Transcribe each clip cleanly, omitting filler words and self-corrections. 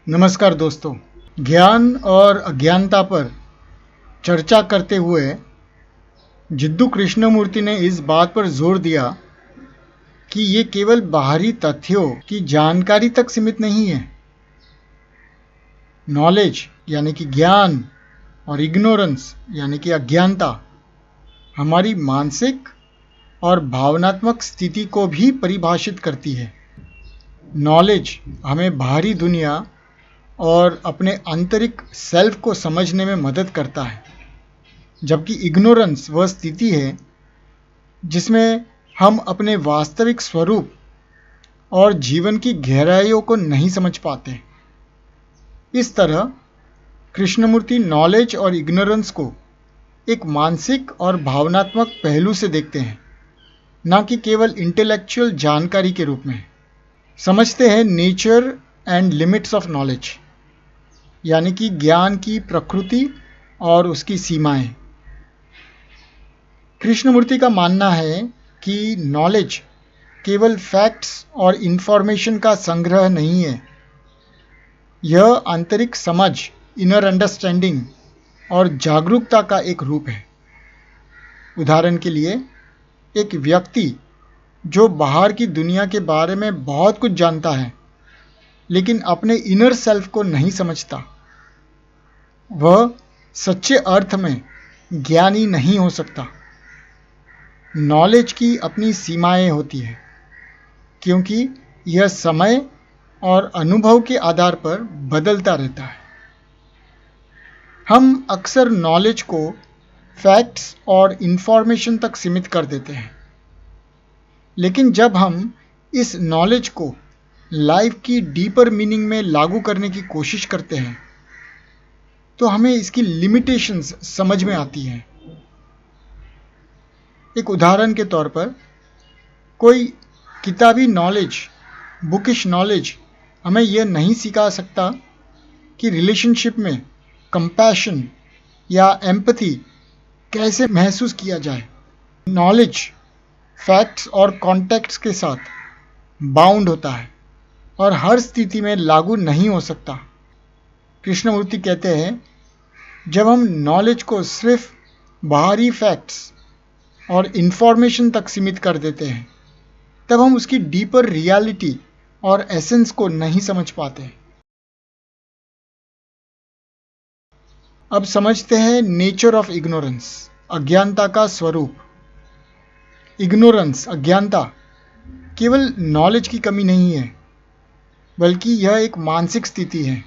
नमस्कार दोस्तों। ज्ञान और अज्ञानता पर चर्चा करते हुए जिद्दू कृष्णमूर्ति ने इस बात पर जोर दिया कि ये केवल बाहरी तथ्यों की जानकारी तक सीमित नहीं है। नॉलेज यानी कि ज्ञान और इग्नोरेंस यानी कि अज्ञानता हमारी मानसिक और भावनात्मक स्थिति को भी परिभाषित करती है। नॉलेज हमें बाहरी दुनिया और अपने आंतरिक सेल्फ को समझने में मदद करता है, जबकि इग्नोरेंस वह स्थिति है जिसमें हम अपने वास्तविक स्वरूप और जीवन की गहराइयों को नहीं समझ पाते। इस तरह कृष्णमूर्ति नॉलेज और इग्नोरेंस को एक मानसिक और भावनात्मक पहलू से देखते हैं, न कि केवल इंटेलेक्चुअल जानकारी के रूप में। समझते हैं nature and limits of knowledge, यानी कि ज्ञान की प्रकृति और उसकी सीमाएं। कृष्णमूर्ति का मानना है कि नॉलेज केवल फैक्ट्स और इंफॉर्मेशन का संग्रह नहीं है। यह आंतरिक समझ, इनर अंडरस्टैंडिंग और जागरूकता का एक रूप है। उदाहरण के लिए, एक व्यक्ति जो बाहर की दुनिया के बारे में बहुत कुछ जानता है लेकिन अपने इनर सेल्फ को नहीं समझता, वह सच्चे अर्थ में ज्ञानी नहीं हो सकता। नॉलेज की अपनी सीमाएं होती हैं, क्योंकि यह समय और अनुभव के आधार पर बदलता रहता है। हम अक्सर नॉलेज को फैक्ट्स और इंफॉर्मेशन तक सीमित कर देते हैं, लेकिन जब हम इस नॉलेज को लाइफ की डीपर मीनिंग में लागू करने की कोशिश करते हैं तो हमें इसकी लिमिटेशंस समझ में आती हैं। एक उदाहरण के तौर पर, कोई किताबी नॉलेज, बुकिश नॉलेज हमें यह नहीं सिखा सकता कि रिलेशनशिप में कंपैशन या एम्पैथी कैसे महसूस किया जाए। नॉलेज फैक्ट्स और कॉन्टेक्ट्स के साथ बाउंड होता है और हर स्थिति में लागू नहीं हो सकता। कृष्णमूर्ति कहते हैं, जब हम नॉलेज को सिर्फ बाहरी फैक्ट्स और इंफॉर्मेशन तक सीमित कर देते हैं, तब हम उसकी डीपर रियलिटी और एसेंस को नहीं समझ पाते। अब समझते हैं नेचर ऑफ इग्नोरेंस, अज्ञानता का स्वरूप। इग्नोरेंस, अज्ञानता, केवल नॉलेज की कमी नहीं है, बल्कि यह एक मानसिक स्थिति है।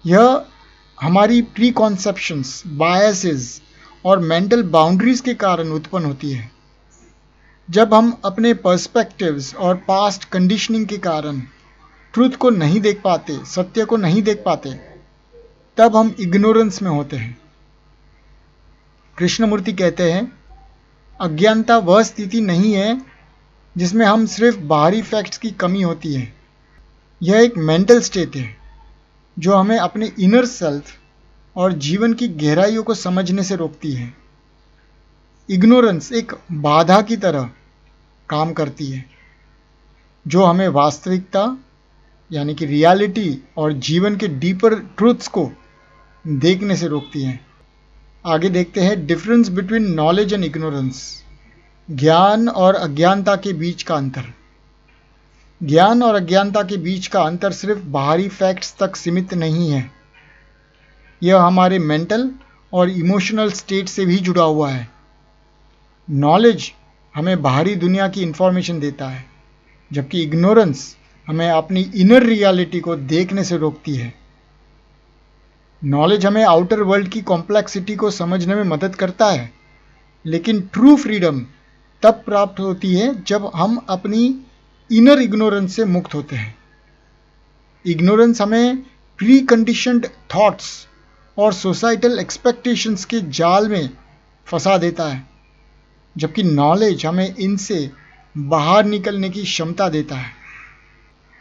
यह हमारी प्री कॉन्सेप्शंस, बायसेस और मेंटल बाउंड्रीज के कारण उत्पन्न होती है। जब हम अपने पर्सपेक्टिव्स और पास्ट कंडीशनिंग के कारण ट्रूथ को नहीं देख पाते, सत्य को नहीं देख पाते, तब हम इग्नोरेंस में होते हैं। कृष्णमूर्ति कहते हैं, अज्ञानता वह स्थिति नहीं है जिसमें हम सिर्फ बाहरी फैक्ट्स की कमी होती है। यह एक मेंटल स्टेट है जो हमें अपने इनर सेल्फ और जीवन की गहराइयों को समझने से रोकती है। इग्नोरेंस एक बाधा की तरह काम करती है, जो हमें वास्तविकता यानी कि रियलिटी और जीवन के डीपर ट्रूथ्स को देखने से रोकती है। आगे देखते हैं difference between knowledge and ignorance, ज्ञान और अज्ञानता के बीच का अंतर। ज्ञान और अज्ञानता के बीच का अंतर सिर्फ बाहरी फैक्ट्स तक सीमित नहीं है। यह हमारे मेंटल और इमोशनल स्टेट से भी जुड़ा हुआ है। नॉलेज हमें बाहरी दुनिया की इंफॉर्मेशन देता है, जबकि इग्नोरेंस हमें अपनी इनर रियलिटी को देखने से रोकती है। नॉलेज हमें आउटर वर्ल्ड की कॉम्प्लेक्सिटी को समझने में मदद करता है, लेकिन ट्रू फ्रीडम तब प्राप्त होती है जब हम अपनी इनर इग्नोरेंस से मुक्त होते हैं। इग्नोरेंस हमें प्री कंडीशनड थॉट्स और सोसाइटल एक्सपेक्टेशंस के जाल में फंसा देता है, जबकि नॉलेज हमें इनसे बाहर निकलने की क्षमता देता है।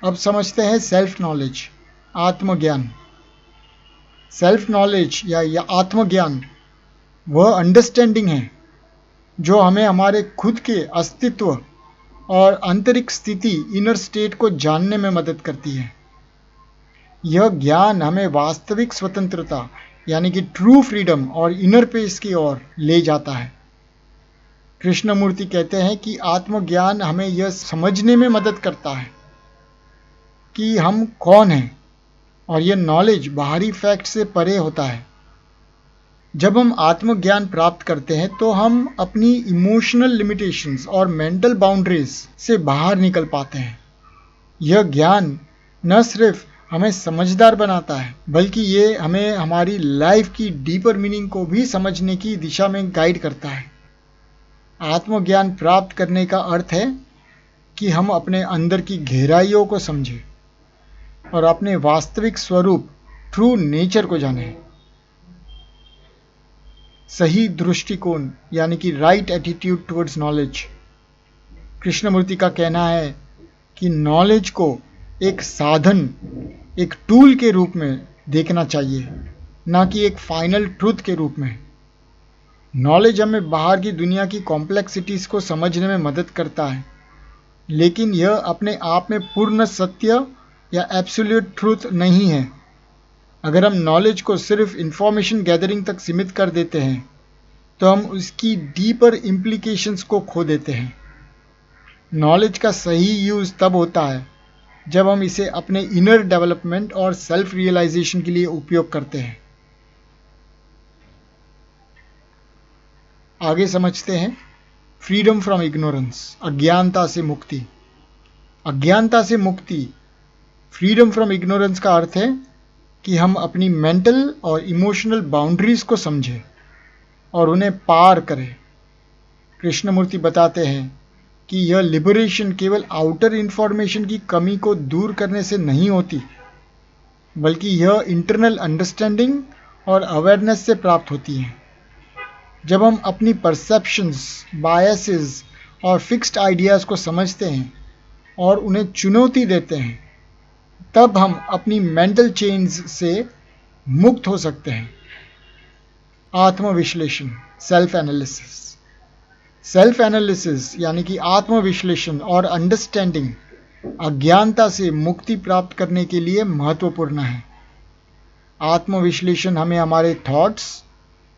अब समझते हैं सेल्फ नॉलेज, आत्मज्ञान। सेल्फ नॉलेज या आत्मज्ञान वह अंडरस्टैंडिंग है जो हमें हमारे खुद के अस्तित्व और आंतरिक स्थिति, इनर स्टेट को जानने में मदद करती है। यह ज्ञान हमें वास्तविक स्वतंत्रता यानी कि ट्रू फ्रीडम और इनर पीस की ओर ले जाता है। कृष्णमूर्ति कहते हैं कि आत्मज्ञान हमें यह समझने में मदद करता है कि हम कौन हैं, और यह नॉलेज बाहरी फैक्ट से परे होता है। जब हम आत्मज्ञान प्राप्त करते हैं तो हम अपनी इमोशनल लिमिटेशंस और मेंटल बाउंड्रीज से बाहर निकल पाते हैं। यह ज्ञान न सिर्फ हमें समझदार बनाता है, बल्कि ये हमें हमारी लाइफ की डीपर मीनिंग को भी समझने की दिशा में गाइड करता है। आत्मज्ञान प्राप्त करने का अर्थ है कि हम अपने अंदर की गहराइयों को समझें और अपने वास्तविक स्वरूप ट्रू नेचर को जानें। सही दृष्टिकोण यानी कि right attitude towards knowledge. Krishnamurti का कहना है कि नॉलेज को एक साधन, एक टूल के रूप में देखना चाहिए, ना कि एक फाइनल ट्रूथ के रूप में। नॉलेज हमें बाहर की दुनिया की कॉम्प्लेक्सिटीज़ को समझने में मदद करता है, लेकिन यह अपने आप में पूर्ण सत्य या एब्सोल्यूट ट्रूथ नहीं है। अगर हम नॉलेज को सिर्फ इंफॉर्मेशन गैदरिंग तक सीमित कर देते हैं तो हम उसकी डीपर इम्प्लीकेशंस को खो देते हैं। नॉलेज का सही यूज़ तब होता है जब हम इसे अपने इनर डेवलपमेंट और सेल्फ रियलाइजेशन के लिए उपयोग करते हैं। आगे समझते हैं फ्रीडम फ्रॉम इग्नोरेंस, अज्ञानता से मुक्ति। अज्ञानता से मुक्ति, फ्रीडम फ्रॉम इग्नोरेंस का अर्थ है कि हम अपनी मेंटल और इमोशनल बाउंड्रीज को समझें और उन्हें पार करें। कृष्णमूर्ति बताते हैं कि यह लिबरेशन केवल आउटर इंफॉर्मेशन की कमी को दूर करने से नहीं होती, बल्कि यह इंटरनल अंडरस्टैंडिंग और अवेयरनेस से प्राप्त होती है। जब हम अपनी परसेप्शंस, बायसेस और फिक्स्ड आइडियाज़ को समझते हैं और उन्हें चुनौती देते हैं, तब हम अपनी मेंटल चेन्स से मुक्त हो सकते हैं। आत्मविश्लेषण, सेल्फ एनालिसिस। सेल्फ एनालिसिस यानी कि आत्मविश्लेषण और अंडरस्टैंडिंग अज्ञानता से मुक्ति प्राप्त करने के लिए महत्वपूर्ण है। आत्मविश्लेषण हमें हमारे थॉट्स,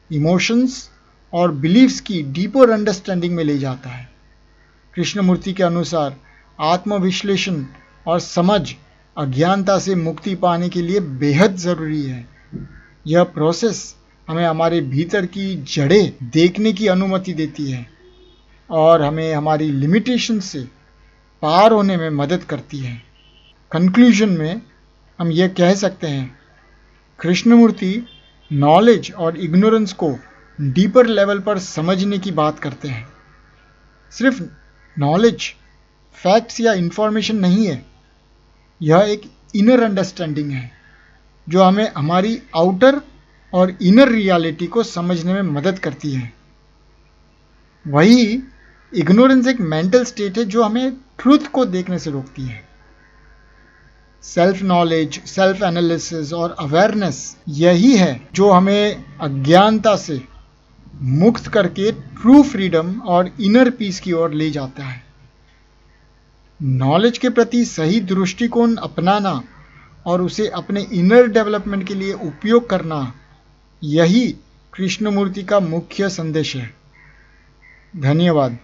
इमोशंस और बिलीव्स की डीपर अंडरस्टैंडिंग में ले जाता है। कृष्णमूर्ति के अनुसार आत्मविश्लेषण और समझ अज्ञानता से मुक्ति पाने के लिए बेहद ज़रूरी है। यह प्रोसेस हमें हमारे भीतर की जड़ें देखने की अनुमति देती है और हमें हमारी लिमिटेशन से पार होने में मदद करती है। कंक्लूजन में हम यह कह सकते हैं, कृष्णमूर्ति नॉलेज और इग्नोरेंस को डीपर लेवल पर समझने की बात करते हैं। सिर्फ नॉलेज, फैक्ट्स या इंफॉर्मेशन नहीं है, यह एक इनर अंडरस्टैंडिंग है जो हमें हमारी आउटर और इनर रियलिटी को समझने में मदद करती है। वही इग्नोरेंस एक मेंटल स्टेट है जो हमें ट्रूथ को देखने से रोकती है। सेल्फ नॉलेज, सेल्फ एनालिसिस और अवेयरनेस यही है जो हमें अज्ञानता से मुक्त करके ट्रू फ्रीडम और इनर पीस की ओर ले जाता है। नॉलेज के प्रति सही दृष्टिकोण अपनाना और उसे अपने इनर डेवलपमेंट के लिए उपयोग करना, यही कृष्णमूर्ति का मुख्य संदेश है। धन्यवाद।